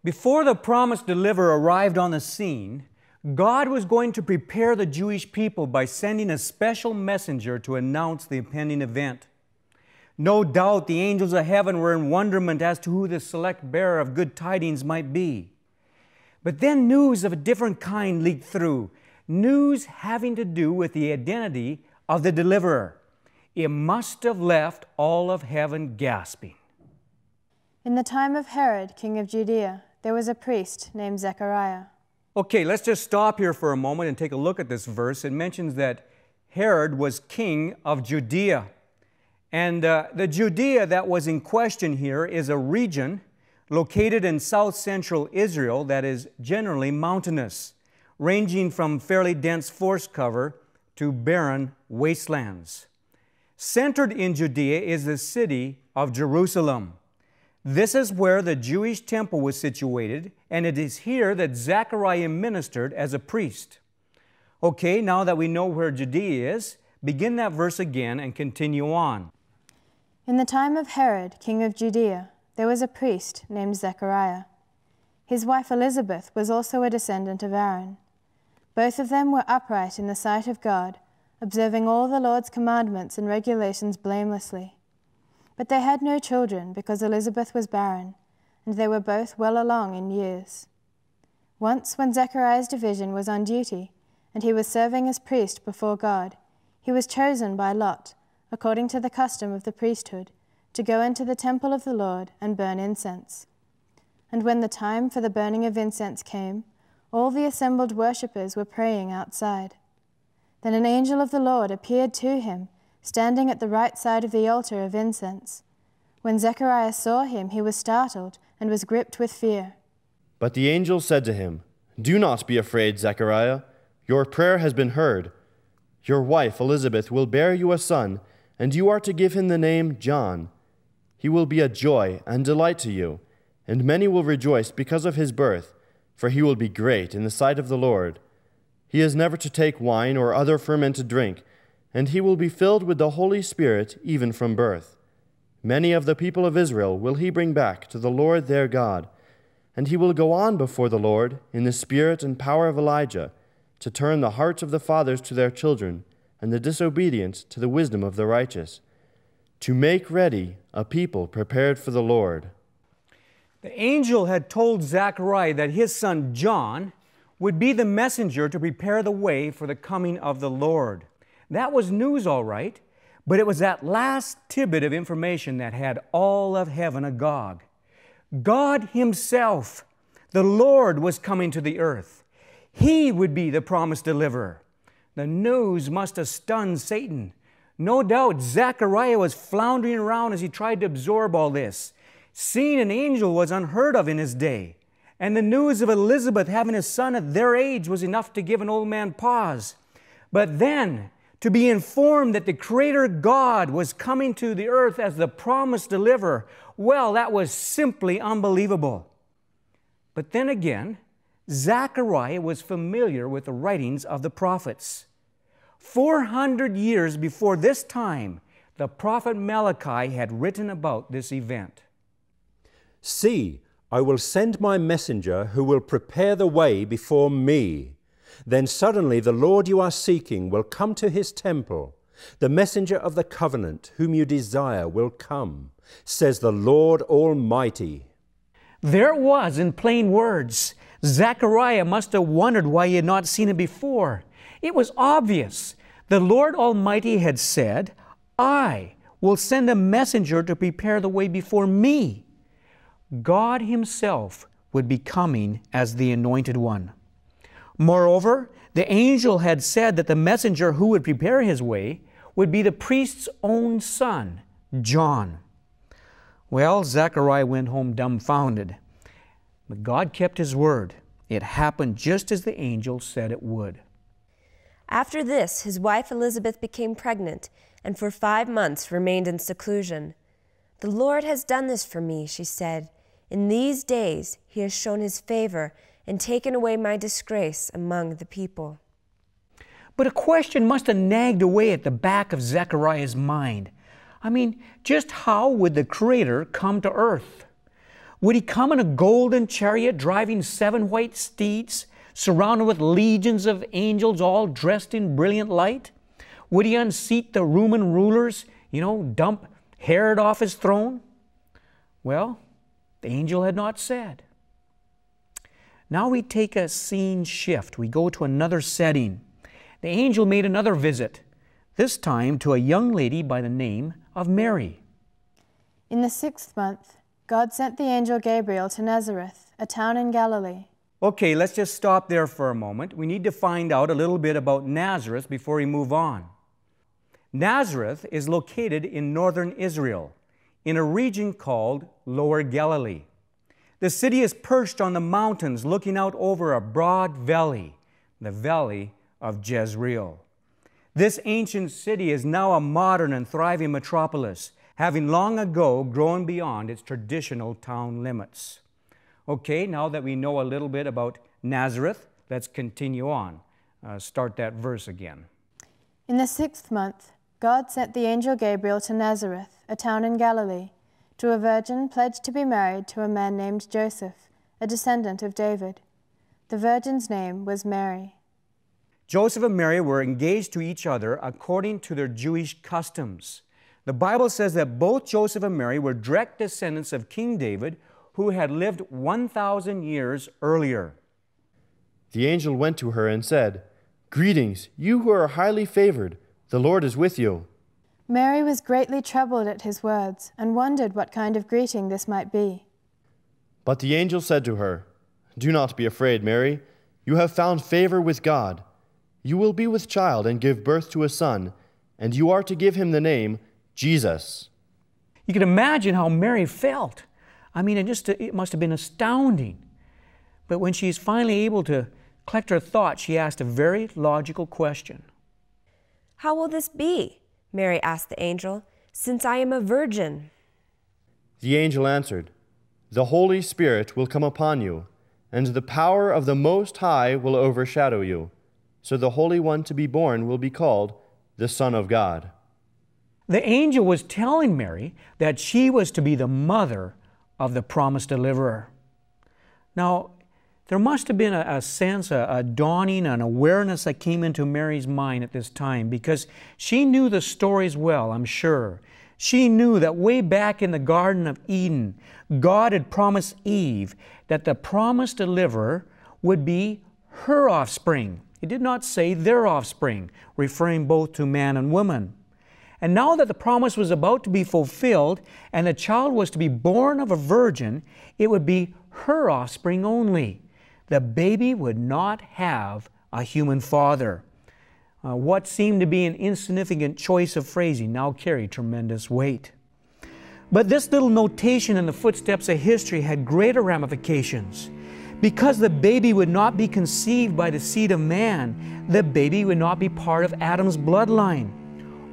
Before the promised deliverer arrived on the scene, God was going to prepare the Jewish people by sending a special messenger to announce the impending event. No doubt the angels of heaven were in wonderment as to who the select bearer of good tidings might be. But then news of a different kind leaked through, news having to do with the identity of the deliverer. It must have left all of heaven gasping. In the time of Herod, king of Judea, there was a priest named Zechariah. Okay, let's just stop here for a moment and take a look at this verse. It mentions that Herod was king of Judea. And the Judea that was in question here is a region located in south-central Israel that is generally mountainous, ranging from fairly dense forest cover to barren wastelands. Centered in Judea is the city of Jerusalem. This is where the Jewish temple was situated, and it is here that Zechariah ministered as a priest. Okay, now that we know where Judea is, begin that verse again and continue on. In the time of Herod, king of Judea, there was a priest named Zechariah. His wife Elizabeth was also a descendant of Aaron. Both of them were upright in the sight of God, observing all the Lord's commandments and regulations blamelessly. But they had no children because Elizabeth was barren, and they were both well along in years. Once, when Zechariah's division was on duty, and he was serving as priest before God, he was chosen by lot, according to the custom of the priesthood, to go into the temple of the Lord and burn incense. And when the time for the burning of incense came, all the assembled worshippers were praying outside. Then an angel of the Lord appeared to him, standing at the right side of the altar of incense. When Zechariah saw him, he was startled and was gripped with fear. But the angel said to him, "Do not be afraid, Zechariah. Your prayer has been heard. Your wife Elizabeth will bear you a son, and you are to give him the name John. He will be a joy and delight to you, and many will rejoice because of his birth, for he will be great in the sight of the Lord. He is never to take wine or other fermented drink, and he will be filled with the Holy Spirit even from birth. Many of the people of Israel will he bring back to the Lord their God, and he will go on before the Lord in the spirit and power of Elijah, to turn the hearts of the fathers to their children, and the disobedient to the wisdom of the righteous, to make ready a people prepared for the Lord." The angel had told Zechariah that his son John would be the messenger to prepare the way for the coming of the Lord. That was news, all right, but it was that last tidbit of information that had all of heaven agog. God Himself, the Lord, was coming to the earth. He would be the promised deliverer. The news must have stunned Satan. No doubt Zechariah was floundering around as he tried to absorb all this. Seeing an angel was unheard of in his day, and the news of Elizabeth having a son at their age was enough to give an old man pause. But then, to be informed that the Creator God was coming to the earth as the promised deliverer, well, that was simply unbelievable. But then again, Zechariah was familiar with the writings of the prophets. 400 years before this time, the prophet Malachi had written about this event. "See, I will send my messenger who will prepare the way before me. Then suddenly the Lord you are seeking will come to His temple. The messenger of the covenant whom you desire will come, says the Lord Almighty." There it was in plain words. Zechariah must have wondered why he had not seen it before. It was obvious. The Lord Almighty had said, "I will send a messenger to prepare the way before me." God Himself would be coming as the Anointed One. Moreover, the angel had said that the messenger who would prepare his way would be the priest's own son, John. Well, Zechariah went home dumbfounded. But God kept His word. It happened just as the angel said it would. After this, his wife Elizabeth became pregnant, and for 5 months remained in seclusion. "The Lord has done this for me," she said. "In these days He has shown His favor and taken away my disgrace among the people." But a question must have nagged away at the back of Zechariah's mind. I mean, just how would the Creator come to earth? Would he come in a golden chariot driving 7 white steeds, surrounded with legions of angels all dressed in brilliant light? Would he unseat the Roman rulers, dump Herod off his throne? Well, the angel had not said. Now we take a scene shift. We go to another setting. The angel made another visit, this time to a young lady by the name of Mary. In the 6th month, God sent the angel Gabriel to Nazareth, a town in Galilee. Okay, let's just stop there for a moment. We need to find out a little bit about Nazareth before we move on. Nazareth is located in northern Israel, in a region called Lower Galilee. The city is perched on the mountains looking out over a broad valley, the Valley of Jezreel. This ancient city is now a modern and thriving metropolis, having long ago grown beyond its traditional town limits. Okay, now that we know a little bit about Nazareth, let's continue on. Start that verse again. In the 6th month, God sent the angel Gabriel to Nazareth, a town in Galilee, to a virgin pledged to be married to a man named Joseph, a descendant of David. The virgin's name was Mary. Joseph and Mary were engaged to each other according to their Jewish customs. The Bible says that both Joseph and Mary were direct descendants of King David, who had lived 1,000 years earlier. The angel went to her and said, "Greetings, you who are highly favored. The Lord is with you." Mary was greatly troubled at his words and wondered what kind of greeting this might be. But the angel said to her, "Do not be afraid, Mary. You have found favor with God. You will be with child and give birth to a son, and you are to give him the name Jesus." You can imagine how Mary felt. I mean, it must have been astounding. But when she's finally able to collect her thoughts, she asked a very logical question. "How will this be?" Mary asked the angel, "since I am a virgin?" The angel answered, "The Holy Spirit will come upon you, and the power of the Most High will overshadow you. So the Holy One to be born will be called the Son of God." The angel was telling Mary that she was to be the mother of the promised deliverer. Now, there must have been a sense, a dawning, an awareness that came into Mary's mind at this time, because she knew the stories well, I'm sure. She knew that way back in the Garden of Eden, God had promised Eve that the promised deliverer would be her offspring. It did not say their offspring, referring both to man and woman. And now that the promise was about to be fulfilled and the child was to be born of a virgin, it would be her offspring only. The baby would not have a human father. What seemed to be an insignificant choice of phrasing now carried tremendous weight. But this little notation in the footsteps of history had greater ramifications. Because the baby would not be conceived by the seed of man, the baby would not be part of Adam's bloodline.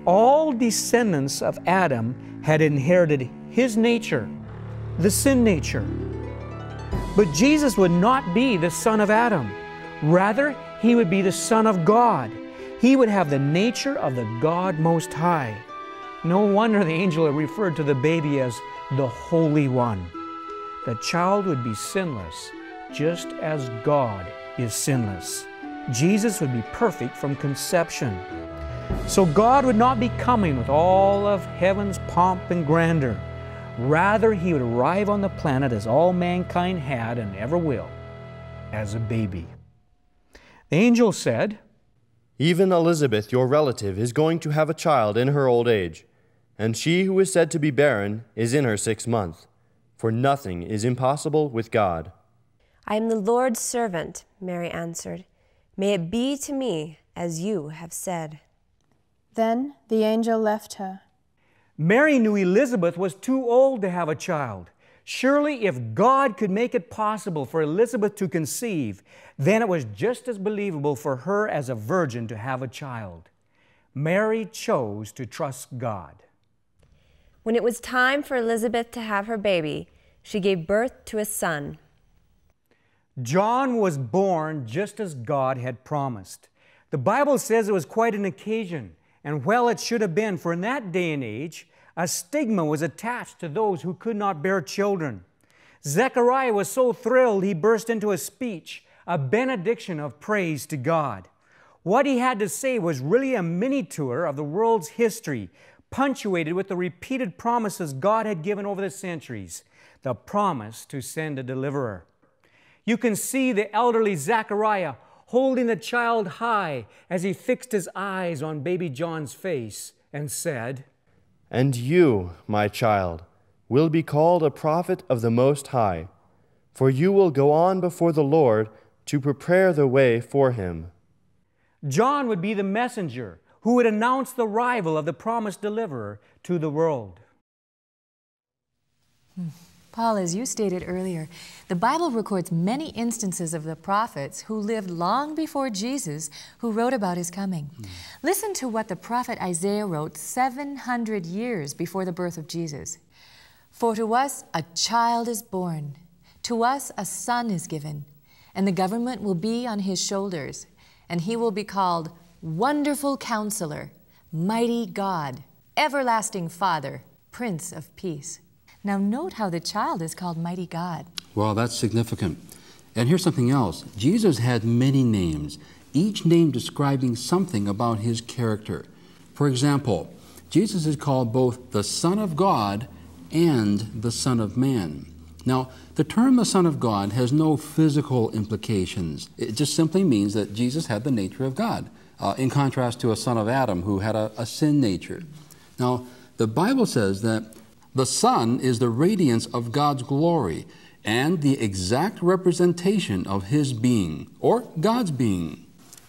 All descendants of Adam had inherited his nature, the sin nature. But Jesus would not be the son of Adam. Rather, he would be the Son of God. He would have the nature of the God Most High. No wonder the angel had referred to the baby as the Holy One. The child would be sinless, just as God is sinless. Jesus would be perfect from conception. So God would not be coming with all of heaven's pomp and grandeur. Rather, he would arrive on the planet as all mankind had and ever will, as a baby. The angel said, "Even Elizabeth, your relative, is going to have a child in her old age, and she who is said to be barren is in her 6th month, for nothing is impossible with God." "I am the Lord's servant," Mary answered. "May it be to me as you have said." Then the angel left her. Mary knew Elizabeth was too old to have a child. Surely if God could make it possible for Elizabeth to conceive, then it was just as believable for her as a virgin to have a child. Mary chose to trust God. When it was time for Elizabeth to have her baby, she gave birth to a son. John was born just as God had promised. The Bible says it was quite an occasion, and well it should have been, for in that day and age, a stigma was attached to those who could not bear children. Zechariah was so thrilled he burst into a speech, a benediction of praise to God. What he had to say was really a mini tour of the world's history, punctuated with the repeated promises God had given over the centuries, the promise to send a deliverer. You can see the elderly Zechariah holding the child high as he fixed his eyes on baby John's face and said, "And you, my child, will be called a prophet of the Most High, for you will go on before the Lord to prepare the way for him." John would be the messenger who would announce the arrival of the promised deliverer to the world. Paul, as you stated earlier, the Bible records many instances of the prophets who lived long before Jesus, who wrote about his coming. Listen to what the prophet Isaiah wrote 700 years before the birth of Jesus. "For to us a child is born, to us a son is given, and the government will be on his shoulders, and he will be called Wonderful Counselor, Mighty God, Everlasting Father, Prince of Peace." Now note how the child is called Mighty God. Well, that's significant. And here's something else. Jesus had many names, each name describing something about his character. For example, Jesus is called both the Son of God and the Son of Man. Now, the term the Son of God has no physical implications. It just simply means that Jesus had the nature of God, in contrast to a son of Adam who had a sin nature. Now, the Bible says that the Son is the radiance of God's glory and the exact representation of his being, or God's being.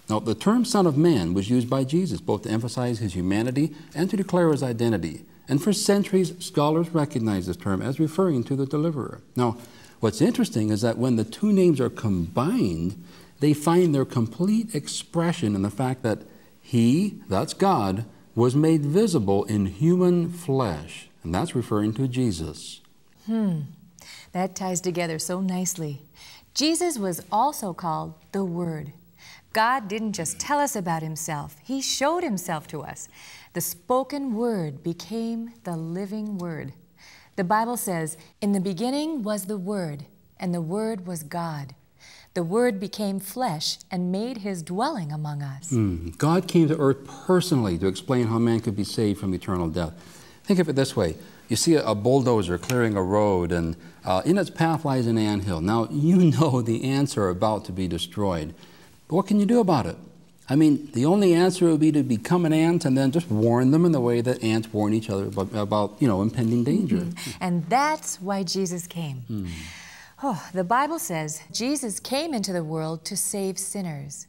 Now, the term Son of Man was used by Jesus both to emphasize his humanity and to declare his identity. And for centuries, scholars recognize this term as referring to the deliverer. Now, what's interesting is that when the two names are combined, they find their complete expression in the fact that he, that's God, was made visible in human flesh. And that's referring to Jesus. That ties together so nicely. Jesus was also called the Word. God didn't just tell us about himself, he showed himself to us. The spoken word became the living word. The Bible says, "In the beginning was the Word, and the Word was God. The Word became flesh and made his dwelling among us." God came to earth personally to explain how man could be saved from eternal death. Think of it this way. You see a bulldozer clearing a road, and in its path lies an anthill. Now, you know the ants are about to be destroyed. But what can you do about it? I mean, the only answer would be to become an ant and then just warn them in the way that ants warn each other about impending danger. And that's why Jesus came. The Bible says Jesus came into the world to save sinners.